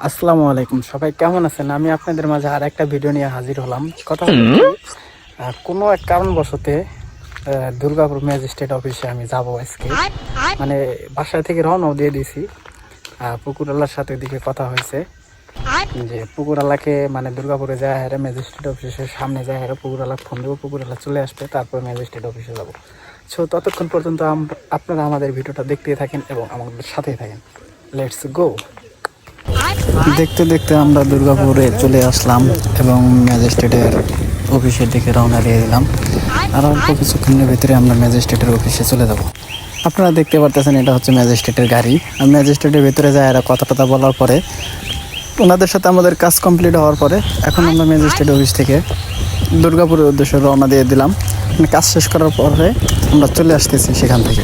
আসসালামু আলাইকুম, সবাই কেমন আছেন? আমি আপনাদের মাঝে আর একটা ভিডিও নিয়ে হাজির হলাম। কথা হলো কি, কোনো এক কারণবশতে দুর্গাপুর ম্যাজিস্ট্রেট অফিসে আমি যাব আজকে। মানে বাসা থেকে রওনাও দিয়ে দিয়েছি। পুকুরালার সাথে দিকে কথা হয়েছে যে পুকুরালাকে মানে দুর্গাপুরে যায় হেরে ম্যাজিস্ট্রেট অফিসের সামনে যায় হেরে পুকুরালা ফোন দেবো, পুকুরালা চলে আসবে, তারপর ম্যাজিস্ট্রেট অফিসে যাব। সো ততক্ষণ পর্যন্ত আপনারা আমাদের ভিডিওটা দেখতেই থাকেন এবং আমাদের সাথেই থাকেন। Let's go. দেখতে দেখতে আমরা দুর্গাপুরে চলে আসলাম এবং ম্যাজিস্ট্রেটের অফিসের দিকে রওনা দিয়ে দিলাম। আর অল্প কিছুক্ষণের ভিতরে আমরা ম্যাজিস্ট্রেটের অফিসে চলে যাব। আপনারা দেখতে পারতেছেন এটা হচ্ছে ম্যাজিস্ট্রেটের গাড়ি। আর ম্যাজিস্ট্রেটের ভিতরে যায় এরা কথা টথা বলার পরে ওনাদের সাথে আমাদের কাজ কমপ্লিট হওয়ার পরে এখন আমরা ম্যাজিস্ট্রেট অফিস থেকে দুর্গাপুরের উদ্দেশ্যে রওনা দিয়ে দিলাম। কাজ শেষ করার পরে আমরা চলে আসতেছি সেখান থেকে।